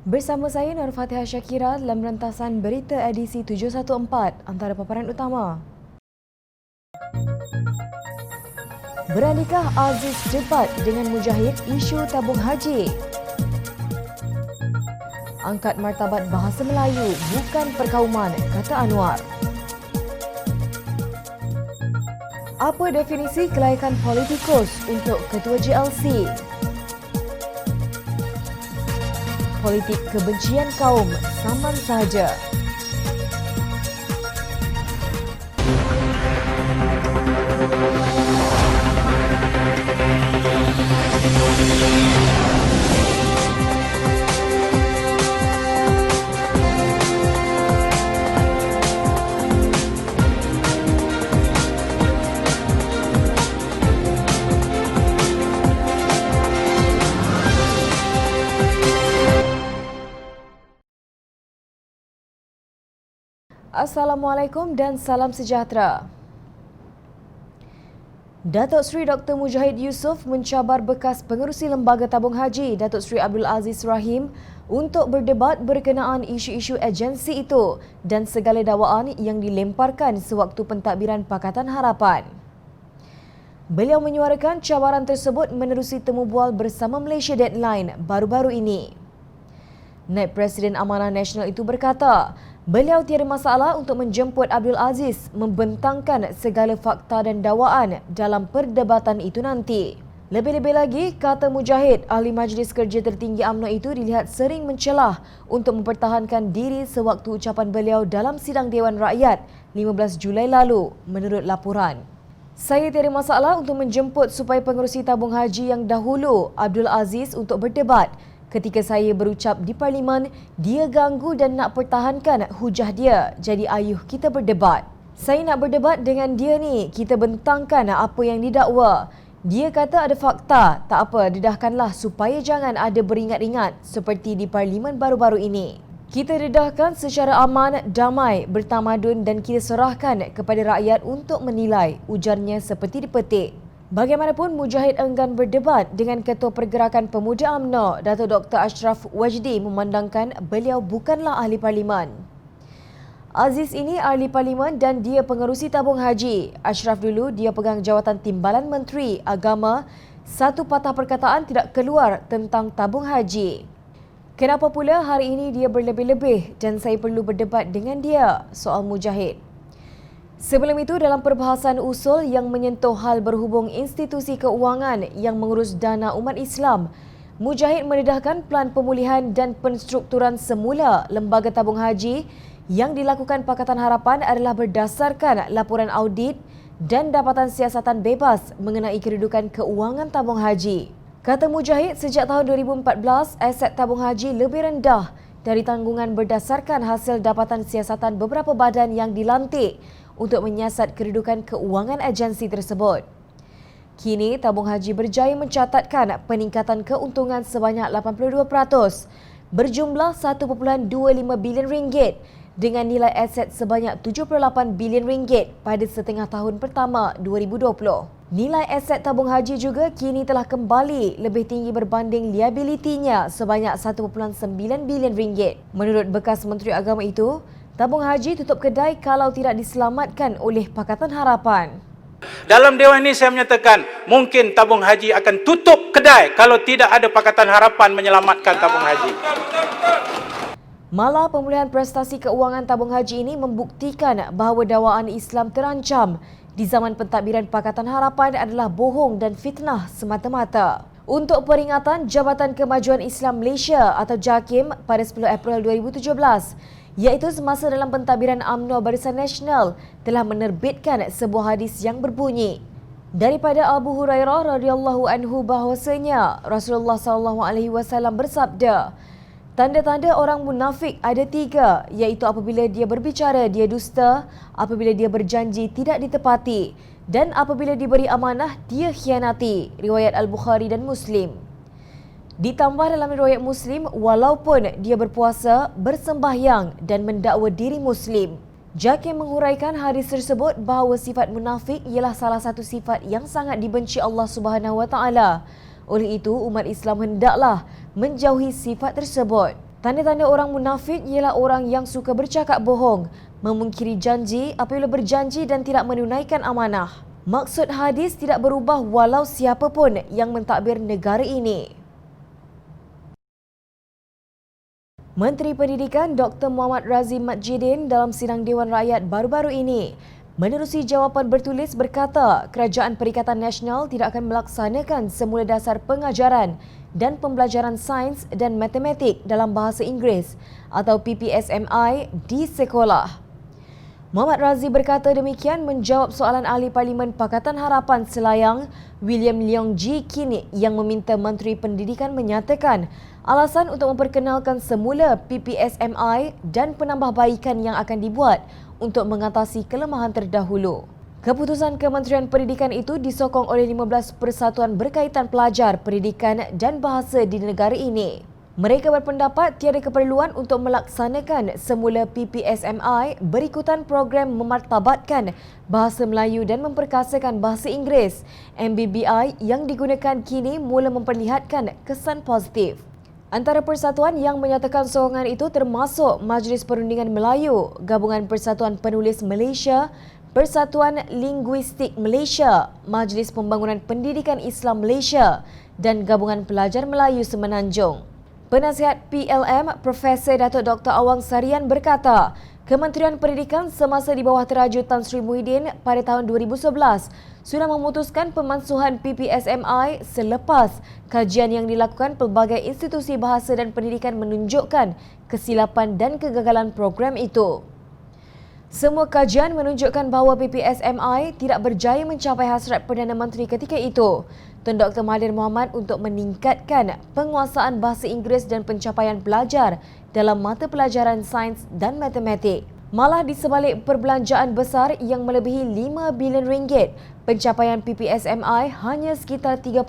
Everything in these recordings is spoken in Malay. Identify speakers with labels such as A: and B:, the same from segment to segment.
A: Bersama saya Nur Fatihah Syakira dalam rentasan berita edisi 714 antara paparan utama. Beranikah Aziz debat dengan Mujahid isu tabung haji? Angkat martabat bahasa Melayu bukan perkauman, kata Anwar. Apa definisi kelayakan politikus untuk Ketua JLC? Politik kebencian kaum saman sahaja. Assalamualaikum dan salam sejahtera. Datuk Seri Dr. Mujahid Yusof mencabar bekas pengerusi Lembaga Tabung Haji Datuk Seri Abdul Aziz Rahim untuk berdebat berkenaan isu-isu agensi itu dan segala dakwaan yang dilemparkan sewaktu pentadbiran Pakatan Harapan. Beliau menyuarakan cabaran tersebut menerusi temu bual bersama Malaysia Deadline baru-baru ini. Naib Presiden Amanah Nasional itu berkata, beliau tiada masalah untuk menjemput Abdul Aziz membentangkan segala fakta dan dakwaan dalam perdebatan itu nanti. Lebih-lebih lagi, kata Mujahid, Ahli Majlis Kerja Tertinggi UMNO itu dilihat sering mencelah untuk mempertahankan diri sewaktu ucapan beliau dalam sidang Dewan Rakyat 15 Julai lalu, menurut laporan. Saya tiada masalah untuk menjemput supaya pengerusi tabung haji yang dahulu, Abdul Aziz, untuk berdebat. Ketika saya berucap di Parlimen, dia ganggu dan nak pertahankan hujah dia. Jadi ayuh kita berdebat. Saya nak berdebat dengan dia ni, kita bentangkan apa yang didakwa. Dia kata ada fakta, tak apa, dedahkanlah supaya jangan ada beringat-ingat seperti di Parlimen baru-baru ini. Kita dedahkan secara aman, damai, bertamadun dan kita serahkan kepada rakyat untuk menilai, ujarnya seperti dipetik. Bagaimanapun, Mujahid enggan berdebat dengan Ketua Pergerakan Pemuda UMNO, Datuk Dr. Ashraf Wajdi memandangkan beliau bukanlah ahli parlimen. Aziz ini ahli parlimen dan dia pengerusi tabung haji. Ashraf dulu dia pegang jawatan Timbalan Menteri Agama. Satu patah perkataan tidak keluar tentang tabung haji. Kenapa pula hari ini dia berlebih-lebih dan saya perlu berdebat dengan dia? Soal Mujahid. Sebelum itu, dalam perbahasan usul yang menyentuh hal berhubung institusi keuangan yang mengurus dana umat Islam, Mujahid mendedahkan pelan pemulihan dan penstrukturan semula Lembaga Tabung Haji yang dilakukan Pakatan Harapan adalah berdasarkan laporan audit dan dapatan siasatan bebas mengenai kedudukan keuangan tabung haji. Kata Mujahid, sejak tahun 2014, aset tabung haji lebih rendah dari tanggungan berdasarkan hasil dapatan siasatan beberapa badan yang dilantik untuk menyiasat kedudukan keuangan agensi tersebut. Kini, tabung haji berjaya mencatatkan peningkatan keuntungan sebanyak 82% berjumlah 1.25 bilion ringgit dengan nilai aset sebanyak 78 bilion ringgit pada setengah tahun pertama 2020. Nilai aset tabung haji juga kini telah kembali lebih tinggi berbanding liabilitinya sebanyak 1.9 bilion ringgit. Menurut bekas Menteri Agama itu, tabung haji tutup kedai kalau tidak diselamatkan oleh Pakatan Harapan.
B: Dalam Dewan ini saya menyatakan mungkin tabung haji akan tutup kedai kalau tidak ada Pakatan Harapan menyelamatkan tabung haji.
A: Malah pemulihan prestasi keuangan tabung haji ini membuktikan bahawa dakwaan Islam terancam di zaman pentadbiran Pakatan Harapan adalah bohong dan fitnah semata-mata. Untuk peringatan Jabatan Kemajuan Islam Malaysia atau JAKIM pada 10 April 2017, iaitu semasa dalam pentadbiran UMNO Barisan Nasional telah menerbitkan sebuah hadis yang berbunyi, daripada Abu Hurairah radhiyallahu anhu bahawasanya Rasulullah SAW bersabda, tanda-tanda orang munafik ada 3, iaitu apabila dia berbicara dia dusta, apabila dia berjanji tidak ditepati dan apabila diberi amanah dia khianati. Riwayat Al-Bukhari dan Muslim. Ditambah dalam riwayat Muslim, walaupun dia berpuasa, bersembahyang dan mendakwa diri Muslim. JAKIM menguraikan hadis tersebut bahawa sifat munafik ialah salah satu sifat yang sangat dibenci Allah Subhanahu Wa Taala. Oleh itu, umat Islam hendaklah menjauhi sifat tersebut. Tanda-tanda orang munafik ialah orang yang suka bercakap bohong, memungkiri janji apabila berjanji dan tidak menunaikan amanah. Maksud hadis tidak berubah walau siapa pun yang mentadbir negara ini. Menteri Pendidikan Dr. Muhammad Razim Majidin dalam sidang Dewan Rakyat baru-baru ini menerusi jawapan bertulis berkata Kerajaan Perikatan Nasional tidak akan melaksanakan semula dasar pengajaran dan pembelajaran sains dan matematik dalam bahasa Inggeris atau PPSMI di sekolah. Muhammad Razim berkata demikian menjawab soalan Ahli Parlimen Pakatan Harapan Selayang William Leong Ji Kini yang meminta Menteri Pendidikan menyatakan alasan untuk memperkenalkan semula PPSMI dan penambahbaikan yang akan dibuat untuk mengatasi kelemahan terdahulu. Keputusan Kementerian Pendidikan itu disokong oleh 15 persatuan berkaitan pelajar, pendidikan dan bahasa di negara ini. Mereka berpendapat tiada keperluan untuk melaksanakan semula PPSMI berikutan program memartabatkan bahasa Melayu dan memperkasakan bahasa Inggeris. MBBI yang digunakan kini mula memperlihatkan kesan positif. Antara persatuan yang menyatakan sokongan itu termasuk Majlis Perundingan Melayu, Gabungan Persatuan Penulis Malaysia, Persatuan Linguistik Malaysia, Majlis Pembangunan Pendidikan Islam Malaysia dan Gabungan Pelajar Melayu Semenanjung. Penasihat PLM Profesor Datuk Dr. Awang Sarian berkata, Kementerian Pendidikan semasa di bawah teraju Tan Sri Muhyiddin pada tahun 2011 sudah memutuskan pemansuhan PPSMI selepas kajian yang dilakukan pelbagai institusi bahasa dan pendidikan menunjukkan kesilapan dan kegagalan program itu. Semua kajian menunjukkan bahawa PPSMI tidak berjaya mencapai hasrat Perdana Menteri ketika itu, Tun Dr. Mahathir Mohamad untuk meningkatkan penguasaan bahasa Inggeris dan pencapaian pelajar dalam mata pelajaran sains dan matematik. Malah di sebalik perbelanjaan besar yang melebihi 5 bilion ringgit, pencapaian PPSMI hanya sekitar 3%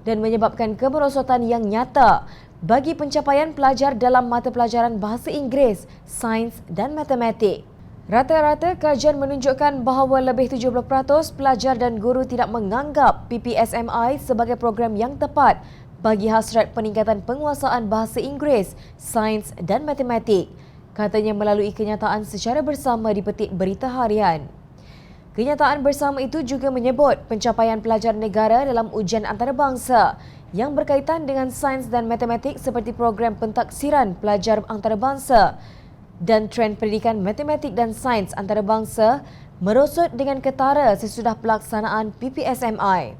A: dan menyebabkan kemerosotan yang nyata bagi pencapaian pelajar dalam mata pelajaran bahasa Inggeris, sains dan matematik. Rata-rata kajian menunjukkan bahawa lebih 70% pelajar dan guru tidak menganggap PPSMI sebagai program yang tepat bagi hasrat peningkatan penguasaan bahasa Inggeris, sains dan matematik. Katanya melalui kenyataan secara bersama di petik berita harian. Kenyataan bersama itu juga menyebut pencapaian pelajar negara dalam ujian antarabangsa yang berkaitan dengan sains dan matematik seperti program pentaksiran pelajar antarabangsa dan trend pendidikan matematik dan sains antarabangsa merosot dengan ketara sesudah pelaksanaan PPSMI.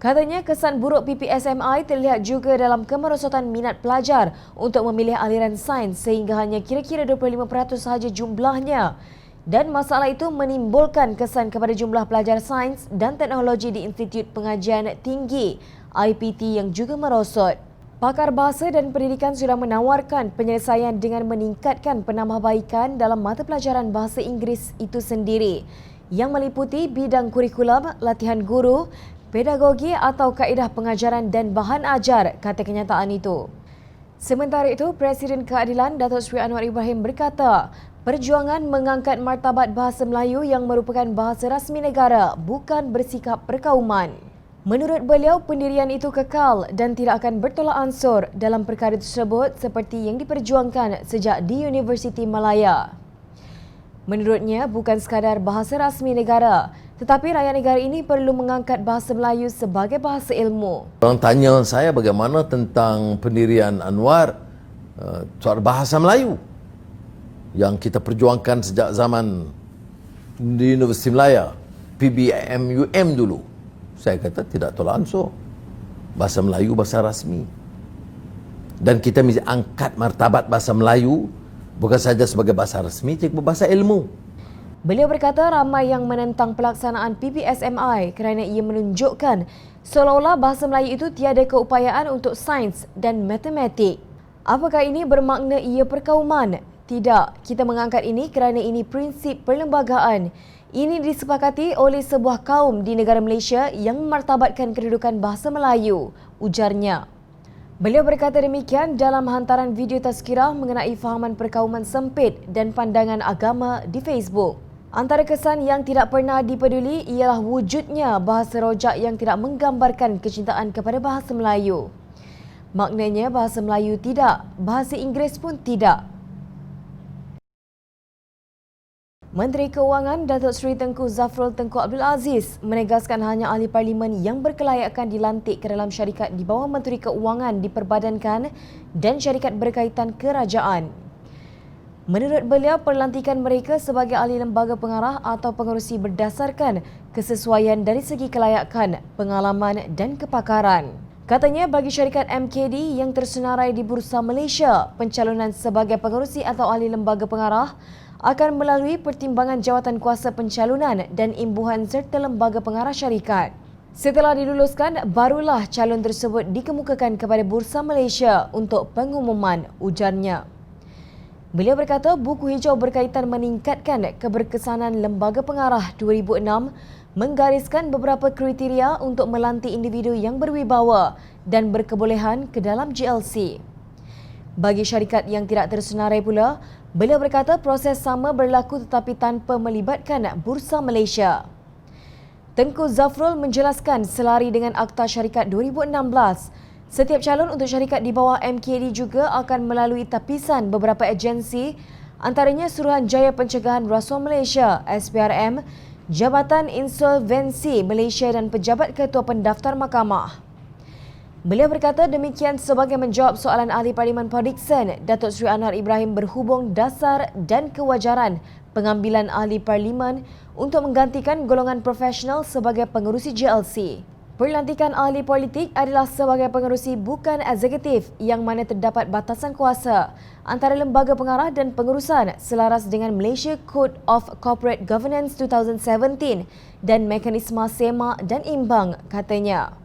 A: Katanya kesan buruk PPSMI terlihat juga dalam kemerosotan minat pelajar untuk memilih aliran sains sehingga hanya kira-kira 25% sahaja jumlahnya. Dan masalah itu menimbulkan kesan kepada jumlah pelajar sains dan teknologi di Institut Pengajian Tinggi IPT yang juga merosot. Pakar bahasa dan pendidikan sudah menawarkan penyelesaian dengan meningkatkan penambahbaikan dalam mata pelajaran bahasa Inggeris itu sendiri yang meliputi bidang kurikulum, latihan guru, pedagogi atau kaedah pengajaran dan bahan ajar, kata kenyataan itu. Sementara itu, Presiden Keadilan Datuk Seri Anwar Ibrahim berkata, perjuangan mengangkat martabat bahasa Melayu yang merupakan bahasa rasmi negara bukan bersikap perkauman. Menurut beliau, pendirian itu kekal dan tidak akan bertolak ansur dalam perkara tersebut seperti yang diperjuangkan sejak di Universiti Malaya. Menurutnya, bukan sekadar bahasa rasmi negara, tetapi rakyat negara ini perlu mengangkat bahasa Melayu sebagai bahasa ilmu.
C: Orang tanya saya bagaimana tentang pendirian Anwar soal bahasa Melayu yang kita perjuangkan sejak zaman di Universiti Malaya, PBMUM dulu. Saya kata tidak tolak ansur. Bahasa Melayu bahasa rasmi. Dan kita mesti angkat martabat bahasa Melayu bukan saja sebagai bahasa rasmi, tapi bahasa ilmu.
A: Beliau berkata ramai yang menentang pelaksanaan PPSMI kerana ia menunjukkan seolah-olah bahasa Melayu itu tiada keupayaan untuk sains dan matematik. Apakah ini bermakna ia perkauman? Tidak, kita mengangkat ini kerana ini prinsip perlembagaan. Ini disepakati oleh sebuah kaum di negara Malaysia yang memartabatkan kedudukan bahasa Melayu, ujarnya. Beliau berkata demikian dalam hantaran video tazkirah mengenai fahaman perkauman sempit dan pandangan agama di Facebook. Antara kesan yang tidak pernah dipeduli ialah wujudnya bahasa rojak yang tidak menggambarkan kecintaan kepada bahasa Melayu. Maknanya bahasa Melayu tidak, bahasa Inggeris pun tidak. Menteri Keuangan Datuk Seri Tengku Zafrul Tengku Abdul Aziz menegaskan hanya ahli parlimen yang berkelayakan dilantik ke dalam syarikat di bawah Menteri Keuangan diperbadankan dan syarikat berkaitan kerajaan. Menurut beliau, pelantikan mereka sebagai ahli lembaga pengarah atau pengerusi berdasarkan kesesuaian dari segi kelayakan, pengalaman dan kepakaran. Katanya bagi syarikat MKD yang tersenarai di Bursa Malaysia, pencalonan sebagai pengerusi atau ahli lembaga pengarah akan melalui pertimbangan jawatan kuasa pencalonan dan imbuhan serta lembaga pengarah syarikat. Setelah diluluskan, barulah calon tersebut dikemukakan kepada Bursa Malaysia untuk pengumuman, ujarnya. Beliau berkata buku hijau berkaitan meningkatkan keberkesanan lembaga pengarah 2006 menggariskan beberapa kriteria untuk melantik individu yang berwibawa dan berkebolehan ke dalam GLC. Bagi syarikat yang tidak tersenarai pula, beliau berkata proses sama berlaku tetapi tanpa melibatkan Bursa Malaysia. Tengku Zafrul menjelaskan selari dengan Akta Syarikat 2016, setiap calon untuk syarikat di bawah MKD juga akan melalui tapisan beberapa agensi, antaranya Suruhanjaya Pencegahan Rasuah Malaysia (SPRM), Jabatan Insolvensi Malaysia dan Pejabat Ketua Pendaftar Mahkamah. Beliau berkata demikian sebagai menjawab soalan Ahli Parlimen Port Dickson, Datuk Seri Anwar Ibrahim berhubung dasar dan kewajaran pengambilan Ahli Parlimen untuk menggantikan golongan profesional sebagai pengerusi GLC. Pelantikan ahli politik adalah sebagai pengerusi bukan eksekutif yang mana terdapat batasan kuasa antara lembaga pengarah dan pengurusan selaras dengan Malaysia Code of Corporate Governance 2017 dan mekanisme sema dan imbang, katanya.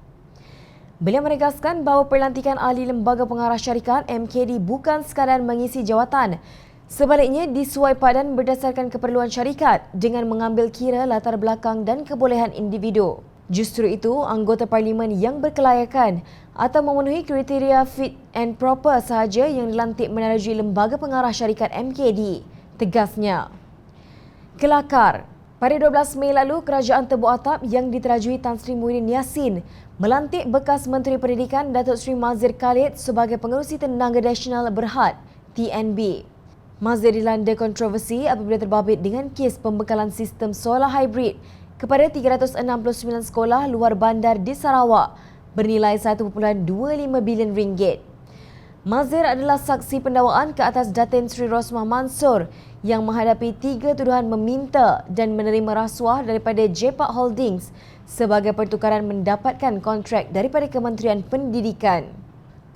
A: Beliau menegaskan bahawa pelantikan ahli lembaga pengarah syarikat MKD bukan sekadar mengisi jawatan. Sebaliknya disuai padan berdasarkan keperluan syarikat dengan mengambil kira latar belakang dan kebolehan individu. Justru itu, anggota parlimen yang berkelayakan atau memenuhi kriteria fit and proper sahaja yang dilantik menerusi lembaga pengarah syarikat MKD, tegasnya. Kelakar. Pada 12 Mei lalu, Kerajaan Tebu Atap yang diterajui Tan Sri Muhyiddin Yassin melantik bekas Menteri Pendidikan Datuk Seri Mazir Khalid sebagai pengerusi Tenaga Nasional Berhad, TNB. Mazir dilanda kontroversi apabila terbabit dengan kes pembekalan sistem solar hybrid kepada 369 sekolah luar bandar di Sarawak bernilai 1.25 bilion ringgit. Mazir adalah saksi pendakwaan ke atas Datin Sri Rosmah Mansor yang menghadapi 3 tuduhan meminta dan menerima rasuah daripada JPAC Holdings sebagai pertukaran mendapatkan kontrak daripada Kementerian Pendidikan.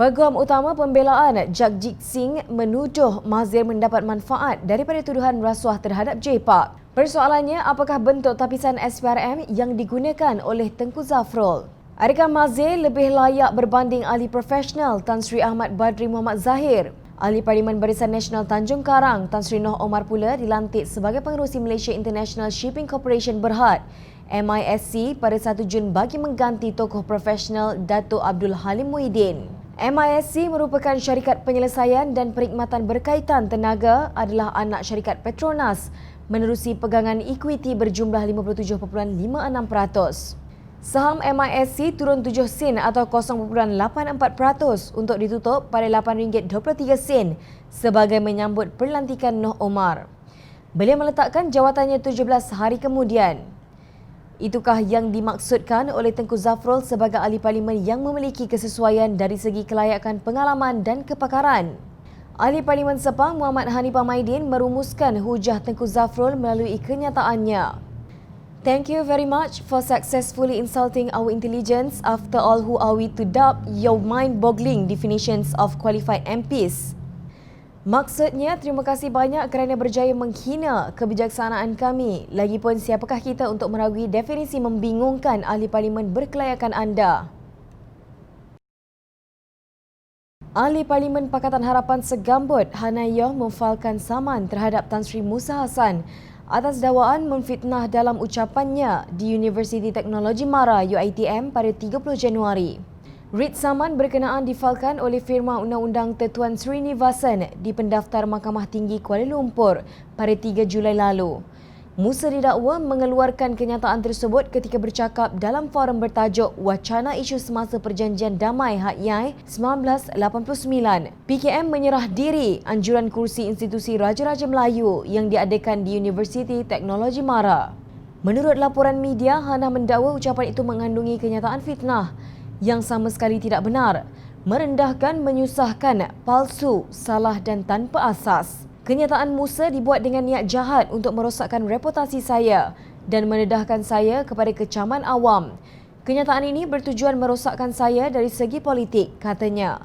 A: Peguam Utama Pembelaan Jagjit Singh menuduh Mazir mendapat manfaat daripada tuduhan rasuah terhadap JPAC. Persoalannya, apakah bentuk tapisan SPRM yang digunakan oleh Tengku Zafrul? Adakah Mazir lebih layak berbanding ahli profesional Tan Sri Ahmad Badri Muhammad Zahir? Ahli Parlimen Barisan Nasional Tanjung Karang, Tan Sri Noh Omar pula dilantik sebagai pengerusi Malaysia International Shipping Corporation Berhad, MISC pada 1 Jun bagi mengganti tokoh profesional Datuk Abdul Halim Muhyiddin. MISC merupakan syarikat penyelesaian dan perkhidmatan berkaitan tenaga adalah anak syarikat Petronas menerusi pegangan equity berjumlah 57.56%. Saham MISC turun 7 sen atau 0.84% untuk ditutup pada RM8.23 sebagai menyambut pelantikan Noh Omar. Beliau meletakkan jawatannya 17 hari kemudian. Itukah yang dimaksudkan oleh Tengku Zafrul sebagai ahli parlimen yang memiliki kesesuaian dari segi kelayakan, pengalaman dan kepakaran? Ahli Parlimen Sepang Muhammad Hanifah Maidin merumuskan hujah Tengku Zafrul melalui kenyataannya. Thank you very much for successfully insulting our intelligence. After all, who are we to doubt your mind-boggling definitions of qualified MPs? Maksudnya, terima kasih banyak kerana berjaya menghina kebijaksanaan kami. Lagipun, siapakah kita untuk meragui definisi membingungkan ahli parlimen berkelayakan anda? Ahli Parlimen Pakatan Harapan Segambut, Hanayah memfailkan saman terhadap Tan Sri Musa Hassan atas dakwaan memfitnah dalam ucapannya di Universiti Teknologi Mara UiTM pada 30 Januari. Writ saman berkenaan difailkan oleh firma undang-undang Tetuan Srinivasan di Pendaftar Mahkamah Tinggi Kuala Lumpur pada 3 Julai lalu. Musa didakwa mengeluarkan kenyataan tersebut ketika bercakap dalam forum bertajuk Wacana Isu Semasa Perjanjian Damai Hak Yai 1989. PKM menyerah diri anjuran kursi institusi Raja-Raja Melayu yang diadakan di Universiti Teknologi Mara. Menurut laporan media, Hana mendakwa ucapan itu mengandungi kenyataan fitnah yang sama sekali tidak benar, merendahkan, menyusahkan, palsu, salah dan tanpa asas. Kenyataan Musa dibuat dengan niat jahat untuk merosakkan reputasi saya dan mendedahkan saya kepada kecaman awam. Kenyataan ini bertujuan merosakkan saya dari segi politik, katanya.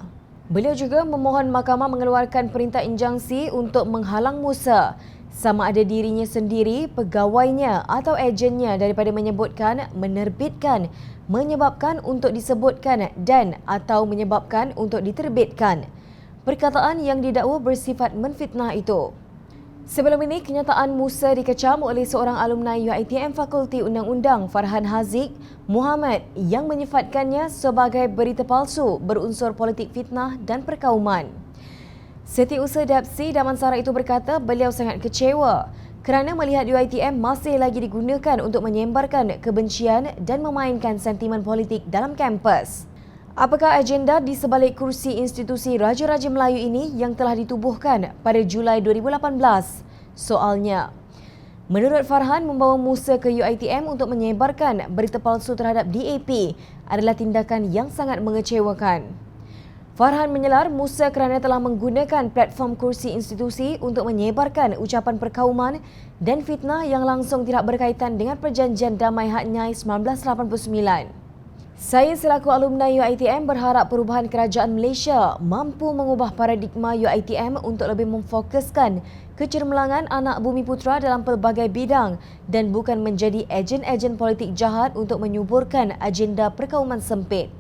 A: Beliau juga memohon mahkamah mengeluarkan perintah injunksi untuk menghalang Musa, sama ada dirinya sendiri, pegawainya atau ejennya daripada menyebutkan, menerbitkan, menyebabkan untuk disebutkan dan atau menyebabkan untuk diterbitkan perkataan yang didakwa bersifat menfitnah itu. Sebelum ini, kenyataan Musa dikecam oleh seorang alumni UiTM Fakulti Undang-Undang Farhan Haziq Muhammad yang menyifatkannya sebagai berita palsu berunsur politik fitnah dan perkauman. Setiausaha Dapsi Damansara itu berkata beliau sangat kecewa kerana melihat UiTM masih lagi digunakan untuk menyembarkan kebencian dan memainkan sentimen politik dalam kampus. Apakah agenda di sebalik kursi institusi Raja-Raja Melayu ini yang telah ditubuhkan pada Julai 2018? Soalnya, menurut Farhan, membawa Musa ke UiTM untuk menyebarkan berita palsu terhadap DAP adalah tindakan yang sangat mengecewakan. Farhan menyelar Musa kerana telah menggunakan platform kursi institusi untuk menyebarkan ucapan perkauman dan fitnah yang langsung tidak berkaitan dengan Perjanjian Damai Hak Yai 1989. Saya selaku alumni UiTM berharap perubahan kerajaan Malaysia mampu mengubah paradigma UiTM untuk lebih memfokuskan kecermelangan anak bumi putera dalam pelbagai bidang dan bukan menjadi ejen-ejen politik jahat untuk menyuburkan agenda perkauman sempit.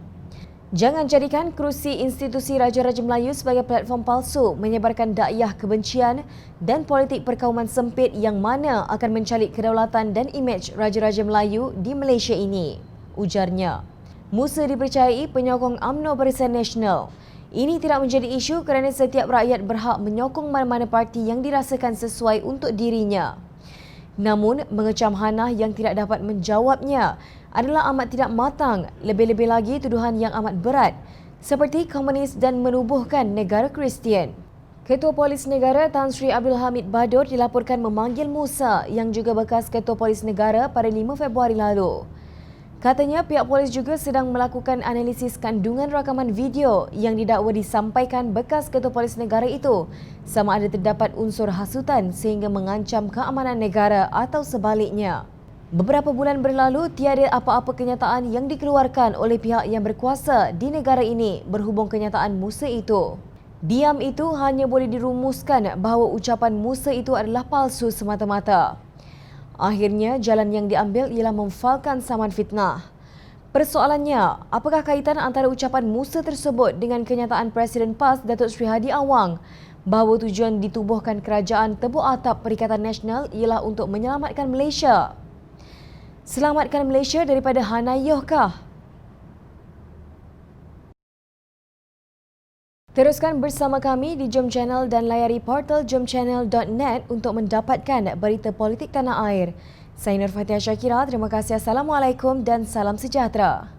A: Jangan jadikan kerusi institusi Raja-Raja Melayu sebagai platform palsu menyebarkan dakwah kebencian dan politik perkauman sempit yang mana akan mencalik kedaulatan dan imej Raja-Raja Melayu di Malaysia ini, ujarnya. Musa dipercayai penyokong UMNO Barisan Nasional. Ini tidak menjadi isu kerana setiap rakyat berhak menyokong mana-mana parti yang dirasakan sesuai untuk dirinya. Namun, mengecam Hana yang tidak dapat menjawabnya adalah amat tidak matang, lebih-lebih lagi tuduhan yang amat berat seperti komunis dan menubuhkan negara Kristian. Ketua Polis Negara Tan Sri Abdul Hamid Badur dilaporkan memanggil Musa yang juga bekas Ketua Polis Negara pada 5 Februari lalu. Katanya pihak polis juga sedang melakukan analisis kandungan rakaman video yang didakwa disampaikan bekas Ketua Polis Negara itu sama ada terdapat unsur hasutan sehingga mengancam keamanan negara atau sebaliknya. Beberapa bulan berlalu, tiada apa-apa kenyataan yang dikeluarkan oleh pihak yang berkuasa di negara ini berhubung kenyataan Musa itu. Diam itu hanya boleh dirumuskan bahawa ucapan Musa itu adalah palsu semata-mata. Akhirnya, jalan yang diambil ialah memfalkan saman fitnah. Persoalannya, apakah kaitan antara ucapan Musa tersebut dengan kenyataan Presiden PAS Datuk Seri Hadi Awang bahawa tujuan ditubuhkan kerajaan tebuk atap Perikatan Nasional ialah untuk menyelamatkan Malaysia? Selamatkan Malaysia daripada Hanayuhkah? Teruskan bersama kami di Jom Channel dan layari portal jomchannel.net untuk mendapatkan berita politik tanah air. Saya Nur Fatia Syakira, terima kasih. Assalamualaikum dan salam sejahtera.